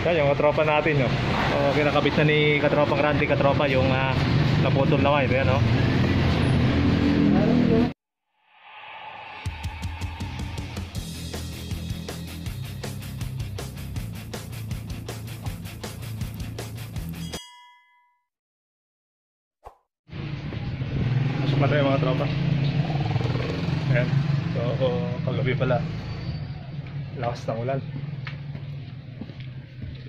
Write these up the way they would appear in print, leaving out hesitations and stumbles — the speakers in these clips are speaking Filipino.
Yan yung katropa natin, no. So, kinakabit na ni katropang Randy katropa yung naputol na wire. Yan, no. Pasok na tayo mga tropa. Ayan. So, kagabi pala, lakas ng ulan.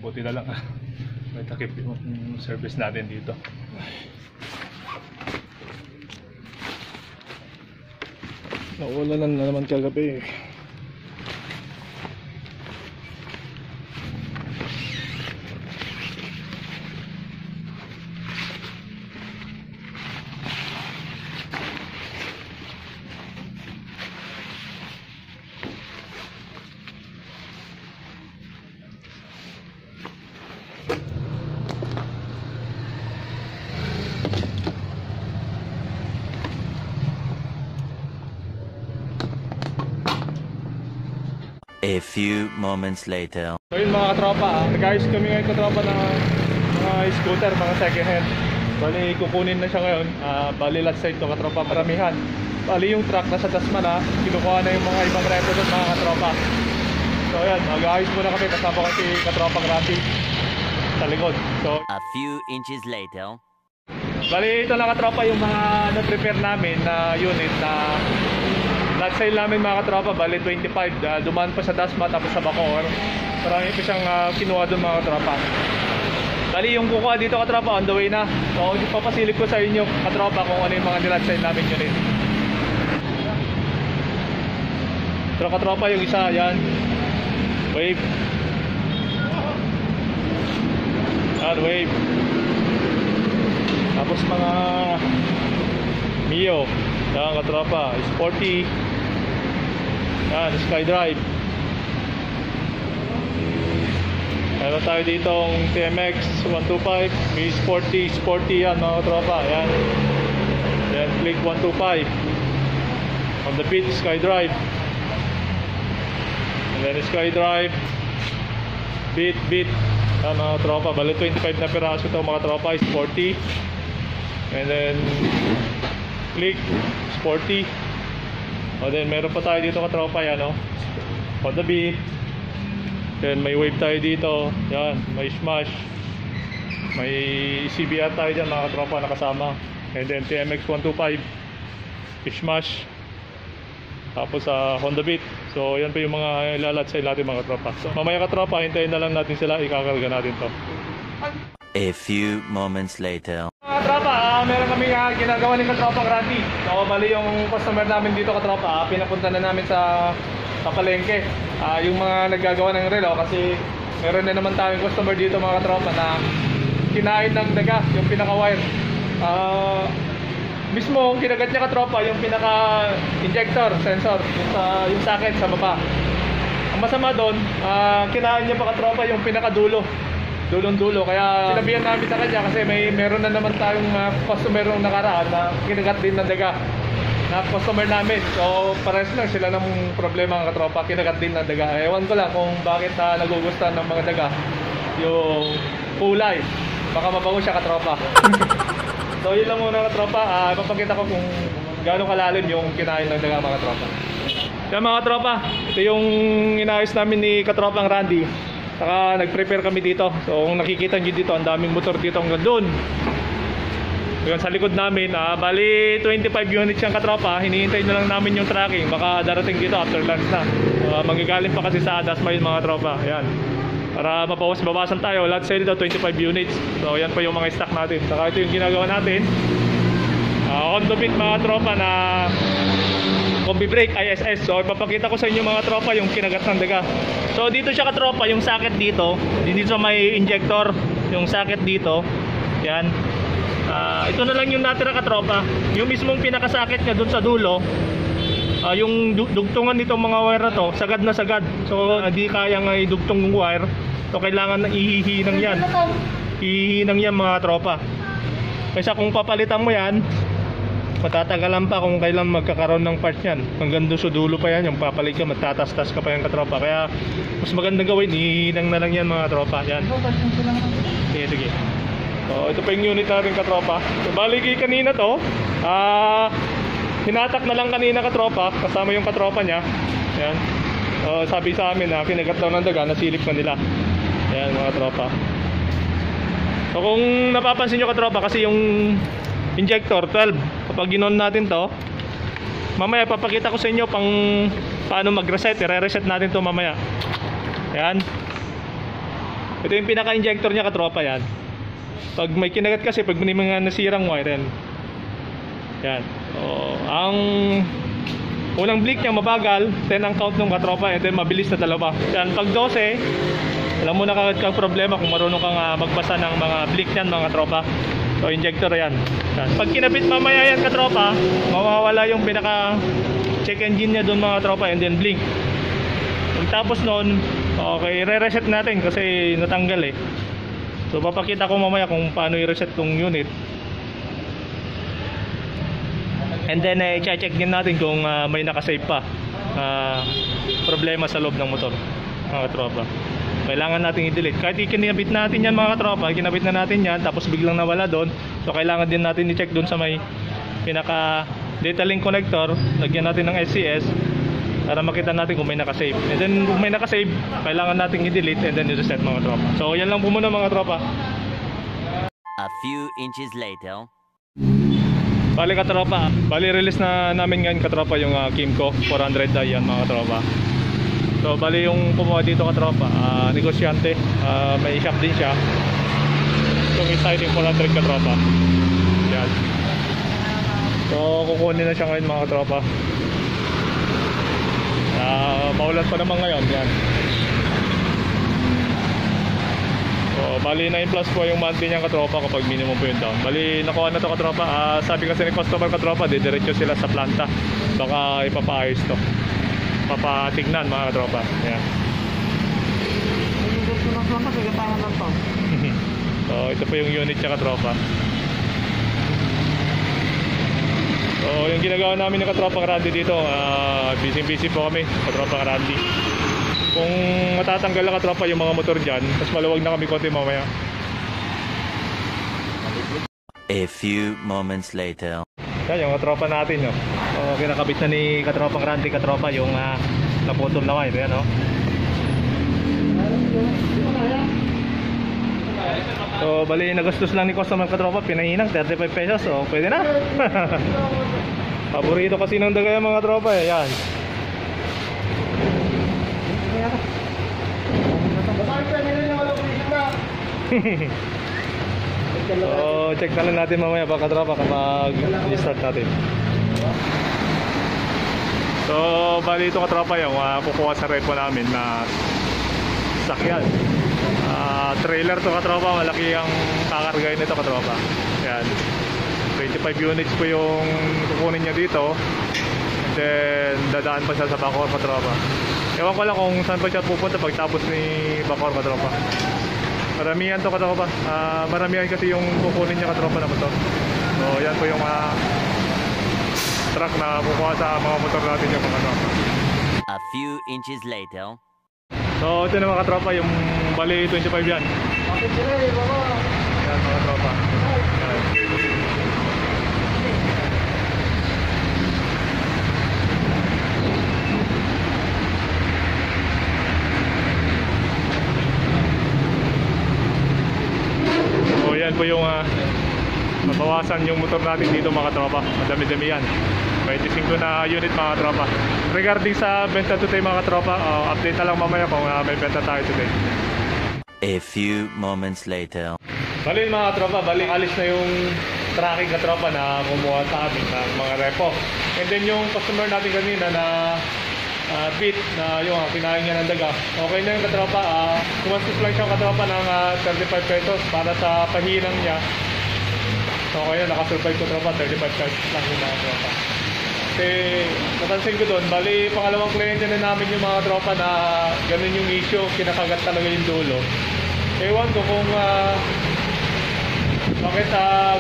Buti na lang may takip yung service natin dito. Nauulanan na naman kagabi. A few moments later. So yun mga katropa, nag-ayos kami ngayon katropa ng mga scooter, mga second hand. Bali kukunin na siya ngayon. Bali last side to katropa, maramihan. Bali yung truck nasa Dasma na, kinukuha na yung mga ibang repo doon mga katropa. So yan, mag-ayos muna kami kasama ko si katropang Randy sa likod. So A few inches later. bali ito na katropa yung mga na-prepare namin na unit na last sale namin mga katropa. Bali 25, dumaan pa sa Dasma tapos sa Bacoor. Marami pa siyang kinuha doon mga katropa. Bali yung kukuha dito katropa on the way na. So ipapasilip ko sa inyo katropa kung ano yung mga nilat sale namin unit. Pero katropa yung isa yan, wave. Yan, wave. Tapos mga Mio. Yan katropa, sporty. Yan, SkyDrive. Meron tayo ditong TMX 125, may sporty yan mga katropa. Yan. Yan, Click 125. On the beat, SkyDrive. And then SkyDrive. Beat. Yan mga tropa, bali 25 na piraso ito mga tropa, sporty. And then Click, sporty. O then meron pa tayo dito katropa, yan o, on the beat. Then may wave tayo dito, yan, may smash. May CBR tayo dyan mga katropa nakasama. And then TMX 125, smash. Tapos Honda Beat. So yan pa yung mga ilalat sa natin mga katropa. So mamaya katropa, hintayin na lang natin sila, ikakarga natin to. A few moments later. Mga katropa, meron kami ginagawa ng katropang Randy. So bali yung customer namin dito katropa, pinapunta na namin sa palengke. Yung mga naggagawa ng relo kasi meron na naman tayong customer dito mga katropa na kinain ng daga, yung pinaka-wire. Mismo kinagat niya katropa yung pinaka-injector, sensor, yung socket sa baba. Ang masama doon, kinain niya pa katropa yung pinaka-dulo. Dulong-dulo, kaya sinabihan namin sa kanya kasi meron na naman tayong customer nung nakaraan na kinagat din ng daga na customer namin. So pares lang sila ng problema ng katropa, kinagat din ng daga. Ewan ko lang kung bakit nagugustuhan ng mga daga yung kulay. Baka mabango siya katropa. So yun lang muna katropa, papakita ko kung gaano kalalim yung kinain ng daga mga katropa. Kaya mga katropa, ito yung inayos namin ni katropang Randy. Saka nag-prepare kami dito. So kung nakikita nyo dito, ang daming motor dito hanggang doon. Yun, sa likod namin, bali 25 units yung katropa. Hinihintay na lang namin yung tracking. Baka darating dito after lunch na. Magagaling pa kasi sa Dasma yun mga tropa. Ayan. Para mabawasan tayo. Lahat sale dito 25 units. So yan pa yung mga stock natin. Saka ito yung ginagawa natin. On the beat mga tropa na combi brake ISS. So ipapakita ko sa inyo mga tropa yung kinagat ng daga. So dito siya katropa, yung socket dito. Dito may injector, yung socket dito. Yan. Ito na lang yung natira katropa. Yung mismong pinaka-socket niya dun sa dulo. Yung dugtungan nitong mga wire na to, sagad na sagad. So hindi kayang idugtong ng wire. So kailangan na ihihinang yan. Ihihinang yan mga tropa. Kaysa kung papalitan mo yan, matatagalan pa kung kailan magkakaroon ng part yan. Hanggang doon sa dulo pa yan, yung papalit ka, matatastas ka pa yung katropa. Kaya mas magandang gawin, ihinang na lang yan mga tropa. Yan. Sige, sige. So, ito pa yung unit natin katropa. So, bali kanina to, hinatak na lang kanina katropa, kasama yung katropa niya. Yan. So, sabi sa amin na kinagat daw ng daga, nasilip na nila. Yan mga tropa. So kung napapansin nyo katropa, kasi yung injector 12, kapag ginon natin to, mamaya papakita ko sa inyo paano mag-reset. I-reset natin to mamaya. Yan. Ito yung pinaka-injector niya katropa. Yan. Pag may kinagat kasi, pag may mga nasirang wire yan. Yan. So, ang unang blink niya mabagal, 10 ang count ng katropa, and then mabilis na dalawa. Yan. Pag 12, alam mo na kagad problema kung marunong kang magbasa ng mga blink niyan mga tropa. So injector yan. Pag kinabit mamaya yan katropa, mawawala yung pinaka check engine niya doon mga tropa, and then blink. Tapos noon, okay, re-reset natin kasi natanggal eh. So papakita ko mamaya kung paano i-reset tong unit. And then i-check din natin kung may nakasave pa problema sa loob ng motor mga tropa. Kailangan natin i-delete. Kahit ikinabit natin yan mga katropa, kinabit na natin yan, tapos biglang nawala doon. So kailangan din natin i-check doon sa may pinaka data link connector. Lagyan natin ng SCS para makita natin kung may nakasave. And then kung may nakasave, kailangan natin i-delete and then i-reset mga tropa. So yan lang po muna mga tropa. A few inches later. Bali katropa, bali release na namin ngayon katropa yung Kimco 400i yan mga tropa. So bali yung kumuha dito katropa, negosyante, may shop din siya. Itong isa yung 400 katropa. Yan. So kukunin na siya ngayon mga katropa. Maulan pa naman ngayon. Yan. So bali 9 plus po yung monthly niya katropa kapag minimum po yung down. Bali nakuha na to katropa. Sabi kasi ni customer katropa, diretso sila sa planta. Baka ipapaayos to, papatignan mga katropa. Yan. So ito po yung unit niya katropa. So yung ginagawa namin ng katropang Randy dito, busy po kami katropang Randy. Kung matatanggal na katropa yung mga motor dyan, mas maluwag na kami konti mamaya. A few moments later. Yan yung katropa natin, no? So, kinakabit na ni katropang Randy katropa yung naputol na wire. Yan, no? So bali nagastos lang ni customer katropa, pinahinang 35 pesos. So pwede na. Paborito kasi ng daga yung mga tropa eh. Yan. So check na lang natin mamaya baka tropa kapag i-start natin. So bali ito katropa yung kukuha sa repo namin na sakyan. Trailer to katropa, malaki ang kakargahin nito katropa. Yan. 25 units po yung kukunin niya dito. And then dadaan pa siya sa Bacoor katropa. Ewan ko lang kung saan pa siya pupunta pagtapos ni Bacoor katropa. Maramihan to katropa. Maramihan kasi yung kukunin niya katropa na motor. So yan po yung truck na kukuha sa mga motor natin yung mga katropa. A few inches later. So ito na mga katropa, yung bali 25 yan. Yan mga katropa. Yan. So yan po yung mabawasan yung motor natin dito mga katropa. Madami-dami yan. 25 na unit mga katropa. Regarding sa benta today mga katropa, update na lang mamaya kung may benta tayo today. A few moments later. Bali mga katropa, bali alis na yung tracking katropa na kumuha sa amin ng mga repo. And then yung customer natin kanina na bit na yung kinain niya ng daga, okay na yung katropa. Kumastos lang siya katropa ng 35 pesos para sa pahinang niya. Okay na, nakasurvive katropa, 35 pesos lang yung mga katropa. Kasi napansin ko doon, bali pangalawang kliyente na namin yung mga tropa na ganun yung issue, kinakagat talaga yung dulo. Ewan ko kung Bakit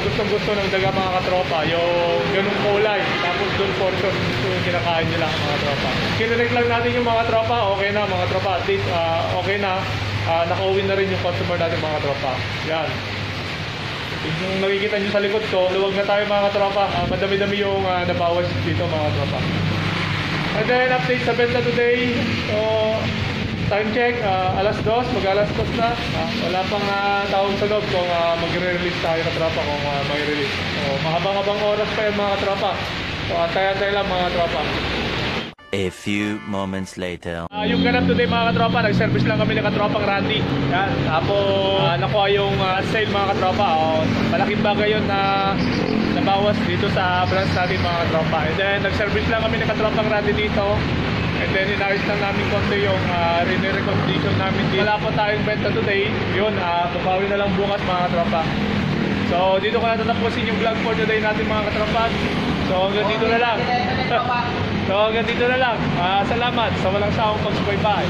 gustong-gusto ng daga mga katropa yung ganung kulay. Tapos doon portion yung kinakain nila mga tropa. Kinirek lang natin yung mga tropa, okay na mga tropa. At least okay na. Nakauwi na rin yung customer natin mga tropa. Yan. Yung nakikita nyo sa likod ko, luwag na tayo mga tropa. Madami-dami yung nabawas dito mga tropa. And then update sa benta today. So, time check, alas 2, mag-alas 2 na. Wala pang tawag sa loob kung magre-release tayo na tropa kung may release. So, mahabang-habang oras pa yung mga tropa. So, antay-antay lang mga tropa. A few moments later. Yung ganap today mga katropa, nag-service lang kami ng katropang Randy. Yan. Tapos nakuha yung sale mga katropa. Malaking bagay yun na nabawas dito sa branch natin mga katropa. And then nag-service lang kami ng katropang Randy dito. And then inayos lang namin konti yung re-condition namin dito. Wala pa tayong benta today. Yun, babawi na lang bukas mga katropa. So dito ko na tatapusin yung vlog for today natin mga katropa. So hanggang dito na lang. So hanggang dito na lang. Salamat sa walang sawang pagsubaybay.